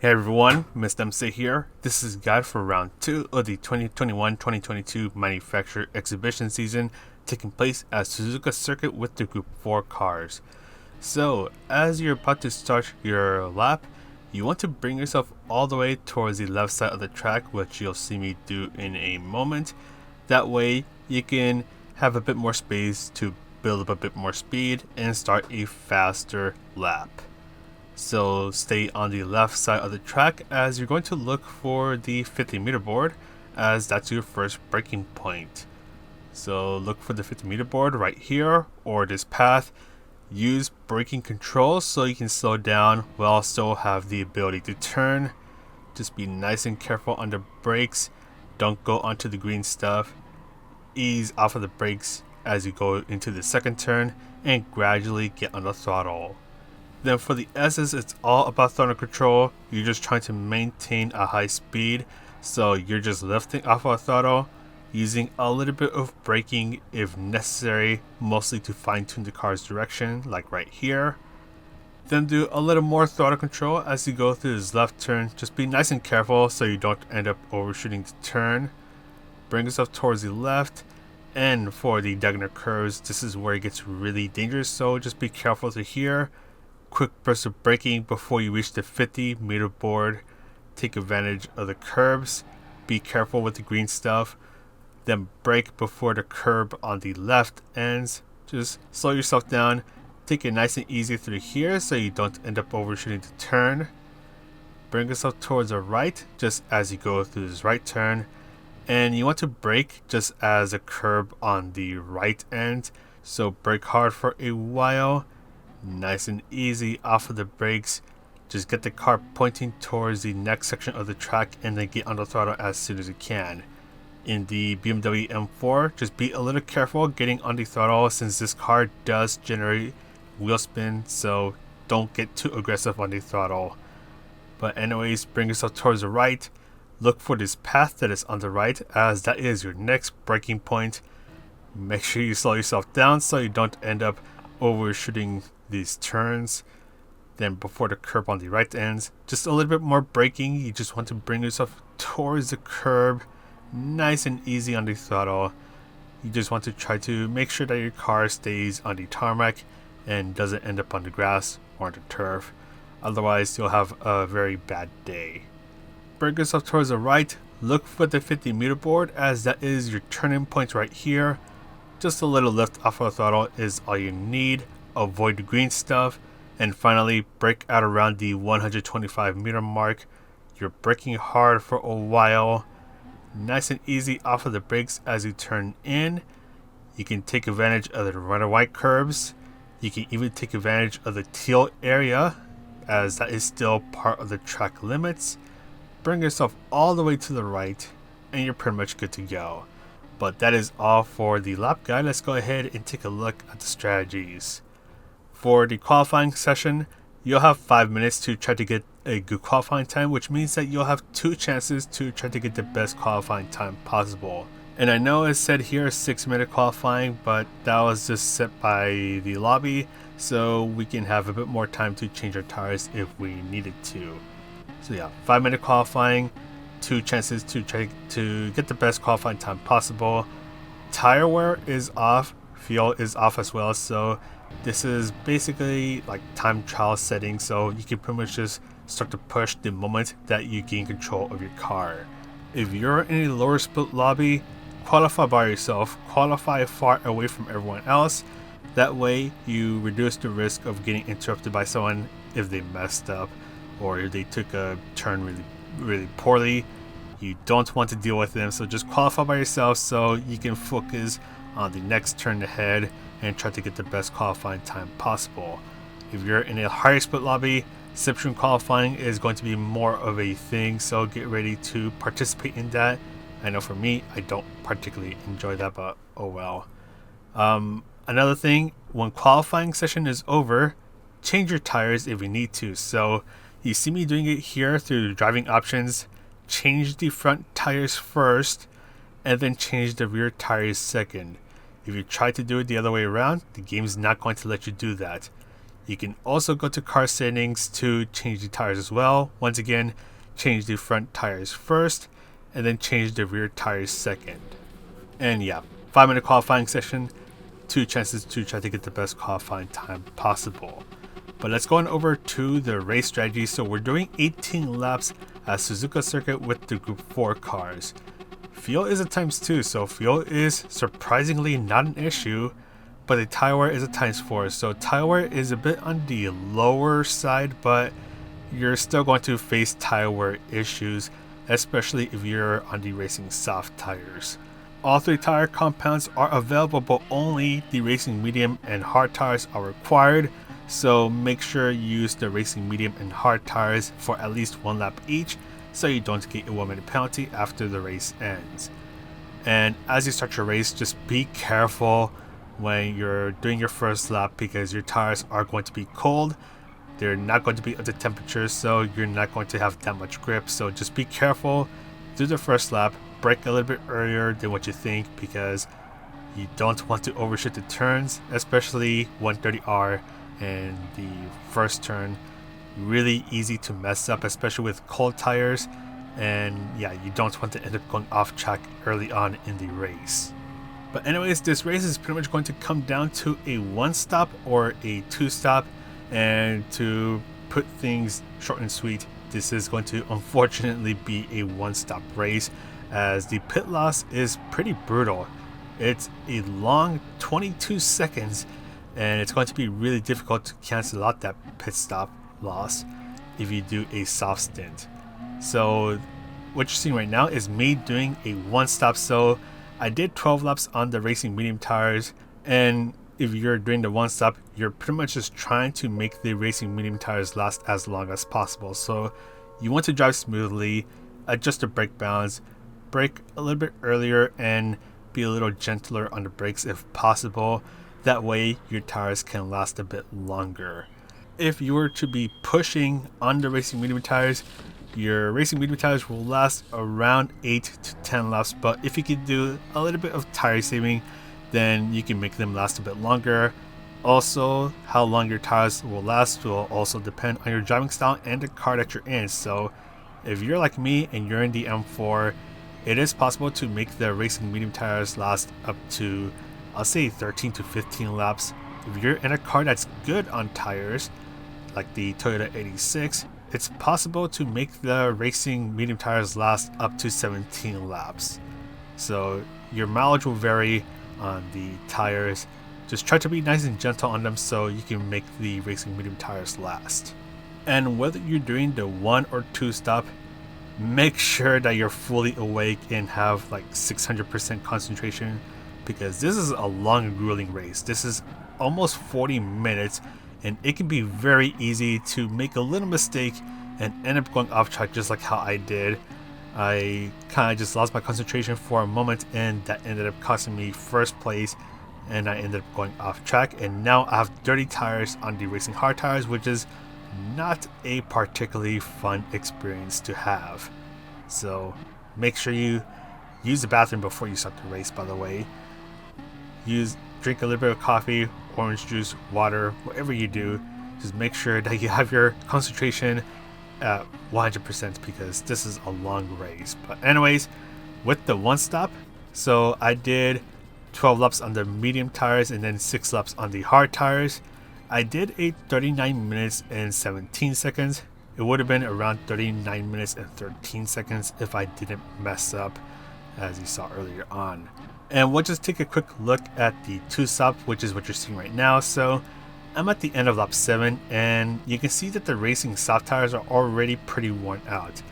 Hey everyone, Mr. MC here. This is a guide for round 2 of the 2021-2022 manufacturer exhibition season taking place at Suzuka Circuit with the Group 4 cars. So, as you're about to start your lap, you want to bring yourself all the way towards the left side of the track, which you'll see me do in a moment. That way, you can have a bit more space to build up a bit more speed and start a faster lap. So stay on the left side of the track as you're going to look for the 50-meter board, as that's your first braking point. So look for the 50-meter board right here or this path. Use braking control so you can slow down while still have the ability to turn. Just be nice and careful on the brakes. Don't go onto the green stuff. Ease off of the brakes as you go into the second turn and gradually get on the throttle. Then for the S's, it's all about throttle control. You're just trying to maintain a high speed, so you're just lifting off of throttle, using a little bit of braking if necessary, mostly to fine tune the car's direction, like right here. Then do a little more throttle control as you go through this left turn. Just be nice and careful so you don't end up overshooting the turn. Bring yourself towards the left. And for the diagonal curves, this is where it gets really dangerous, so just be careful to here. Quick burst of braking before you reach the 50-meter board. Take advantage of the curbs. Be careful with the green stuff. Then brake before the curb on the left ends. Just slow yourself down. Take it nice and easy through here so you don't end up overshooting the turn. Bring yourself towards the right just as you go through this right turn. And you want to brake just as a curb on the right end. So brake hard for a while. Nice and easy off of the brakes. Just get the car pointing towards the next section of the track and then get on the throttle as soon as you can. In the BMW M4, just be a little careful getting on the throttle since this car does generate wheel spin, so don't get too aggressive on the throttle. But anyways, bring yourself towards the right. Look for this path that is on the right as that is your next braking point. Make sure you slow yourself down so you don't end up overshooting these turns. Then before the curb on the right ends, just a little bit more braking. You just want to bring yourself towards the curb, nice and easy on the throttle. You just want to try to make sure that your car stays on the tarmac and doesn't end up on the grass or on the turf. Otherwise, you'll have a very bad day. Bring yourself towards the right. Look for the 50-meter board as that is your turning point right here. Just a little lift off of the throttle is all you need. Avoid the green stuff. And finally, brake out around the 125-meter mark. You're braking hard for a while. Nice and easy off of the brakes as you turn in. You can take advantage of the red and white curbs. You can even take advantage of the teal area as that is still part of the track limits. Bring yourself all the way to the right and you're pretty much good to go. But that is all for the lap guide. Let's go ahead and take a look at the strategies. For the qualifying session, you'll have 5 minutes to try to get a good qualifying time, which means that you'll have 2 chances to try to get the best qualifying time possible. And I know it said here 6-minute qualifying, but that was just set by the lobby, so we can have a bit more time to change our tires if we needed to. So yeah, 5-minute qualifying, 2 chances to try to get the best qualifying time possible. Tire wear is off, fuel is off as well, so this is basically like time trial setting, so you can pretty much just start to push the moment that you gain control of your car. If you're in a lower split lobby, qualify by yourself, qualify far away from everyone else. That way you reduce the risk of getting interrupted by someone if they messed up or if they took a turn really poorly. You don't want to deal with them, so just qualify by yourself so you can focus on the next turn ahead and try to get the best qualifying time possible. If you're in a higher split lobby, slipstream qualifying is going to be more of a thing, so get ready to participate in that. I know for me, I don't particularly enjoy that, but oh well. Another thing, when qualifying session is over, change your tires if you need to. So you see me doing it here through the driving options. Change the front tires first and then change the rear tires second. If you try to do it the other way around, the game is not going to let you do that. You can also go to car settings to change the tires as well. Once again, change the front tires first and then change the rear tires second. And yeah, 5-minute qualifying session, 2 chances to try to get the best qualifying time possible. But let's go on over to the race strategy. So we're doing 18 laps at Suzuka Circuit with the Group 4 cars. Fuel is a ×2, so fuel is surprisingly not an issue, but the tire wear is a ×4. So tire wear is a bit on the lower side, but you're still going to face tire wear issues, especially if you're on the racing soft tires. All 3 tire compounds are available, but only the racing medium and hard tires are required. So make sure you use the racing medium and hard tires for at least 1 lap each, so you don't get a 1-minute penalty after the race ends. And as you start your race, just be careful when you're doing your first lap, because your tires are going to be cold. They're not going to be up to temperature, so you're not going to have that much grip. So just be careful, do the first lap, brake a little bit earlier than what you think, because you don't want to overshoot the turns, especially 130R and the first turn. Really easy to mess up, especially with cold tires, and yeah, you don't want to end up going off track early on in the race. But anyways, this race is pretty much going to come down to a 1-stop or a 2-stop, and to put things short and sweet, this is going to unfortunately be a 1-stop race, as the pit loss is pretty brutal. It's a long 22 seconds, and it's going to be really difficult to cancel out that pit stop loss if you do a soft stint. So what you're seeing right now is me doing a 1-stop. So I did 12 laps on the racing medium tires, and if you're doing the 1-stop, you're pretty much just trying to make the racing medium tires last as long as possible. So you want to drive smoothly, adjust the brake balance, brake a little bit earlier, and be a little gentler on the brakes if possible. That way your tires can last a bit longer. If you were to be pushing on the racing medium tires, your racing medium tires will last around 8 to 10 laps, but if you can do a little bit of tire saving, then you can make them last a bit longer. Also, how long your tires will last will also depend on your driving style and the car that you're in. So if you're like me and you're in the M4, it is possible to make the racing medium tires last up to, I'll say, 13 to 15 laps. If you're in a car that's good on tires, like the Toyota 86, it's possible to make the racing medium tires last up to 17 laps. So your mileage will vary on the tires. Just try to be nice and gentle on them so you can make the racing medium tires last. And whether you're doing the 1 or 2 stop, make sure that you're fully awake and have like 600% concentration, because this is a long, grueling race. This is almost 40 minutes, and it can be very easy to make a little mistake and end up going off track, just like how I did. I kind of just lost my concentration for a moment, and that ended up costing me first place, and I ended up going off track. And now I have dirty tires on the racing hard tires, which is not a particularly fun experience to have. So make sure you use the bathroom before you start the race, by the way. Drink a little bit of coffee, orange juice, water, whatever you do. Just make sure that you have your concentration at 100%, because this is a long race. But anyways, with the 1-stop, so I did 12 laps on the medium tires and then 6 laps on the hard tires. I did a 39 minutes and 17 seconds. It would have been around 39 minutes and 13 seconds if I didn't mess up, as you saw earlier on. And we'll just take a quick look at the 2-stop, which is what you're seeing right now. So I'm at the end of lap 7, and you can see that the racing soft tires are already pretty worn out.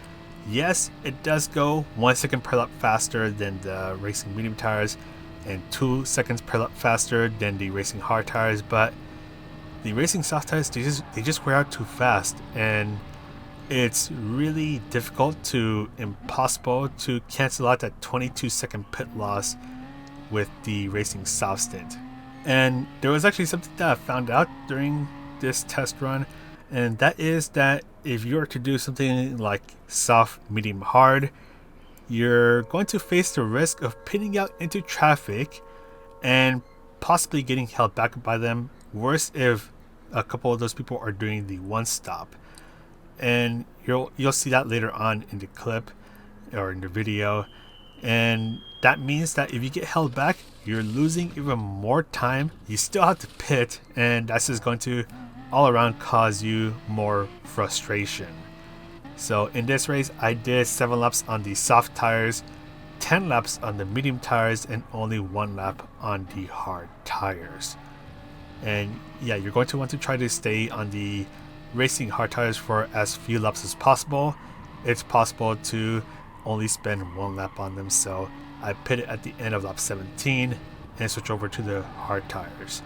Yes, it does go 1 second per lap faster than the racing medium tires and 2 seconds per lap faster than the racing hard tires, but the racing soft tires, they just wear out too fast, and it's really difficult to impossible to cancel out that 22-second pit loss with the racing soft stint. And there was actually something that I found out during this test run, and that is that if you were to do something like soft, medium, hard, you're going to face the risk of pitting out into traffic and possibly getting held back by them. Worse if a couple of those people are doing the one stop, and you'll see that later on in the clip or in the video. And that means that if you get held back, you're losing even more time. You still have to pit, and that's just going to all around cause you more frustration. So in this race, I did 7 laps on the soft tires, 10 laps on the medium tires, and only 1 lap on the hard tires. And yeah, you're going to want to try to stay on the racing hard tires for as few laps as possible. It's possible to only spend 1 lap on them, so I pitted at the end of lap 17 and switch over to the hard tires.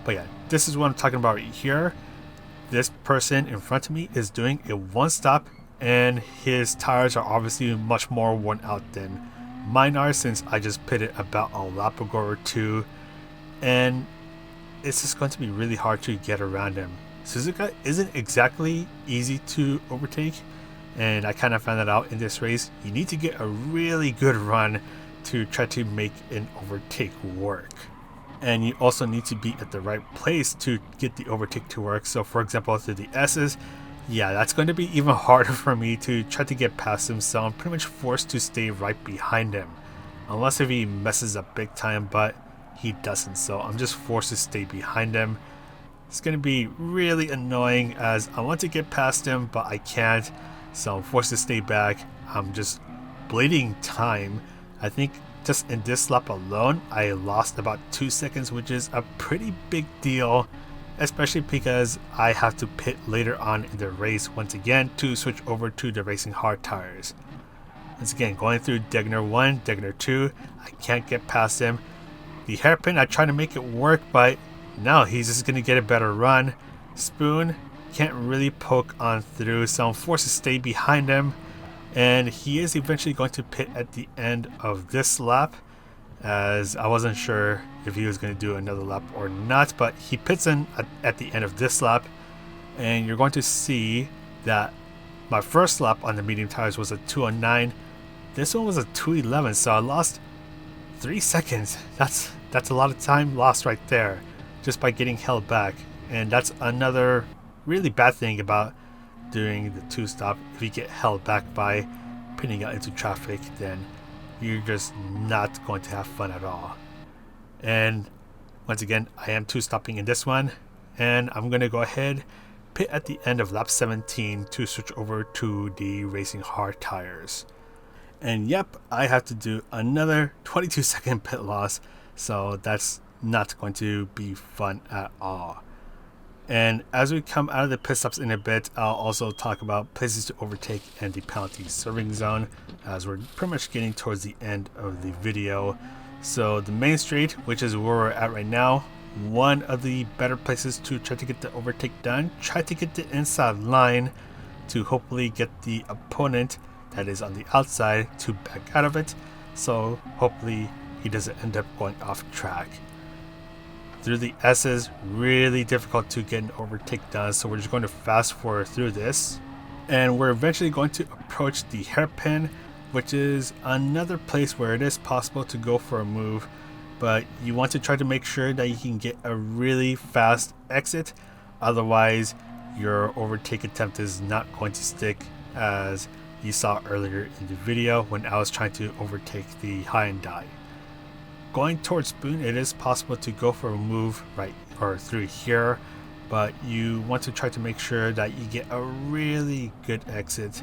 But yeah, this is what I'm talking about right here. This person in front of me is doing a one stop, and his tires are obviously much more worn out than mine are, since I just pitted about a lap ago or two, and it's just going to be really hard to get around him. Suzuka isn't exactly easy to overtake, and I kind of found that out in this race. You need to get a really good run to try to make an overtake work. And you also need to be at the right place to get the overtake to work. So for example, through the S's, yeah, that's going to be even harder for me to try to get past him, so I'm pretty much forced to stay right behind him. Unless if he messes up big time, but he doesn't, so I'm just forced to stay behind him. It's going to be really annoying as I want to get past him, but I can't, so I'm forced to stay back. I'm just bleeding time. I think just in this lap alone, I lost about 2 seconds, which is a pretty big deal, especially because I have to pit later on in the race once again to switch over to the racing hard tires. Once again, going through Degner 1, Degner 2, I can't get past him. The hairpin, I try to make it work, but no, he's just going to get a better run. Spoon can't really poke on through, so I'm forced to stay behind him. And he is eventually going to pit at the end of this lap, as I wasn't sure if he was going to do another lap or not, but he pits in at the end of this lap. And you're going to see that my first lap on the medium tires was a 2:09. This one was a 2:11, so I lost 3 seconds. That's a lot of time lost right there, just by getting held back. And that's another really bad thing about doing the 2-stop. If you get held back by pinning out into traffic, then you're just not going to have fun at all. And once again, I am 2-stopping in this one, and I'm going to go ahead, pit at the end of lap 17 to switch over to the racing hard tires. And yep, I have to do another 22-second pit loss, so that's not going to be fun at all. And as we come out of the pit stops in a bit, I'll also talk about places to overtake and the penalty serving zone, as we're pretty much getting towards the end of the video. So the main straight, which is where we're at right now, one of the better places to try to get the overtake done. Try to get the inside line to hopefully get the opponent that is on the outside to back out of it, so hopefully he doesn't end up going off track. Through the S's, really difficult to get an overtake done, so we're just going to fast forward through this, and we're eventually going to approach the hairpin, which is another place where it is possible to go for a move, but you want to try to make sure that you can get a really fast exit, otherwise your overtake attempt is not going to stick, as you saw earlier in the video when I was trying to overtake the Hyundai. Going towards Spoon, it is possible to go for a move right or through here, but you want to try to make sure that you get a really good exit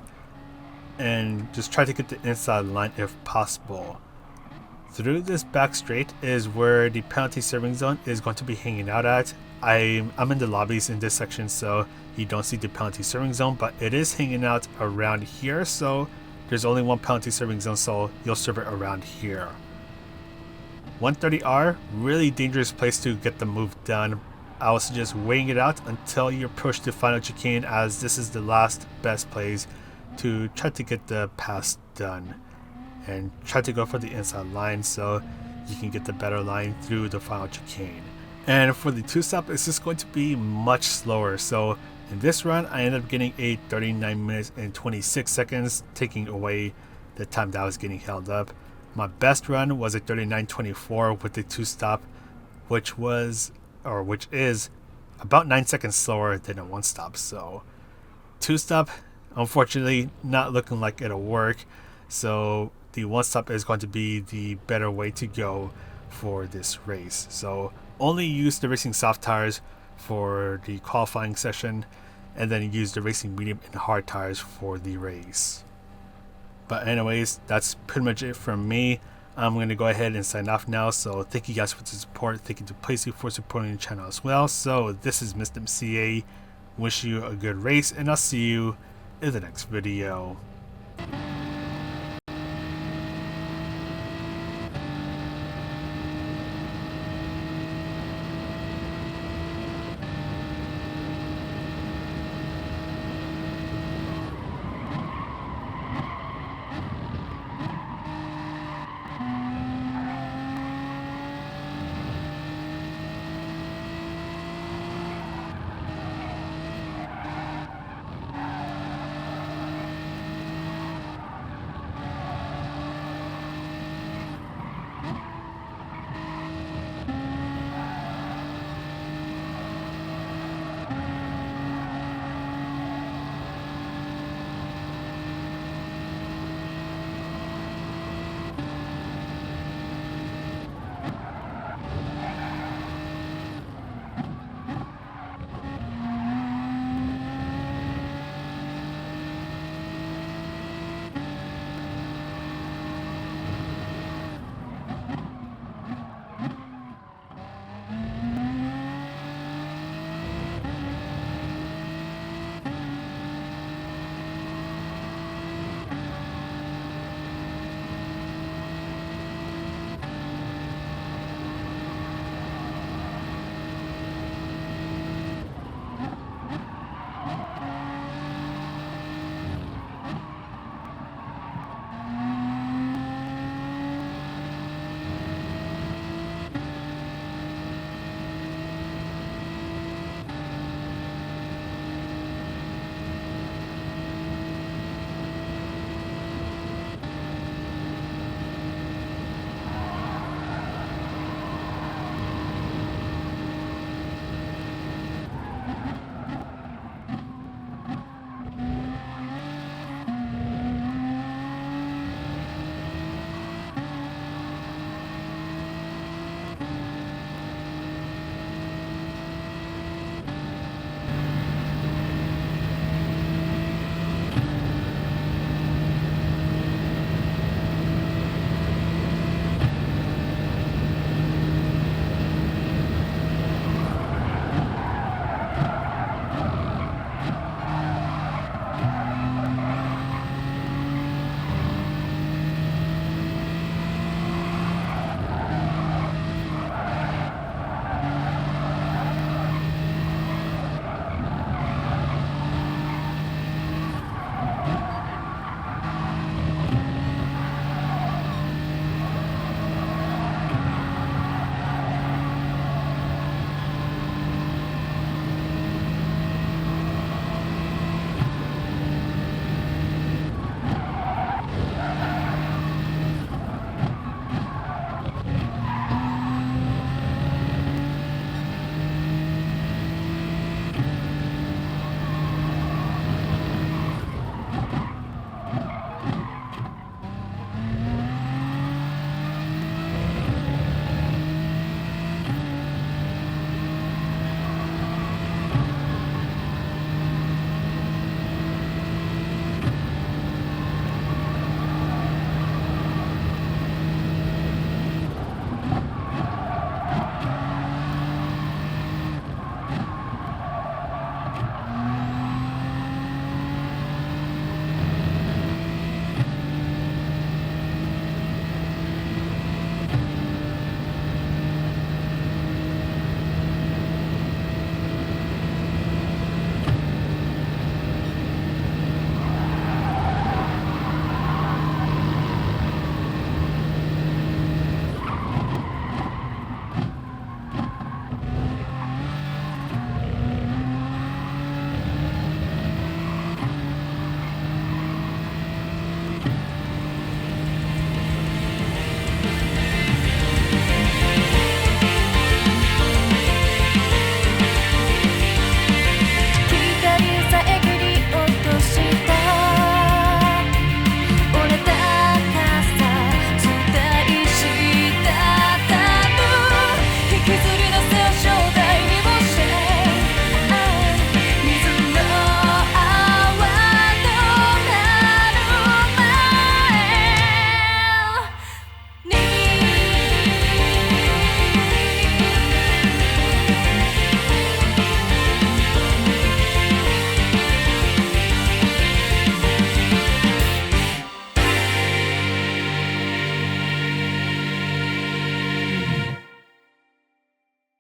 and just try to get the inside line if possible. Through this back straight is where the penalty serving zone is going to be hanging out at. I'm in the lobbies in this section, so you don't see the penalty serving zone, but it is hanging out around here, so there's only one penalty serving zone, so you'll serve it around here. 130R, really dangerous place to get the move done. I would suggest waiting it out until you approach the final chicane, as this is the last best place to try to get the pass done. And try to go for the inside line so you can get the better line through the final chicane. And for the 2-stop, it's just going to be much slower. So in this run, I ended up getting a 39 minutes and 26 seconds, taking away the time that I was getting held up. My best run was a 39:24 with the 2-stop, which is about 9 seconds slower than a one stop. So two stop, unfortunately, not looking like it'll work. So the one stop is going to be the better way to go for this race. So only use the racing soft tires for the qualifying session, and then use the racing medium and hard tires for the race. But anyways, that's pretty much it from me. I'm going to go ahead and sign off now. So thank you guys for the support. Thank you to Playseat for supporting the channel as well. So this is Mr. MCA. Wish you a good race, and I'll see you in the next video.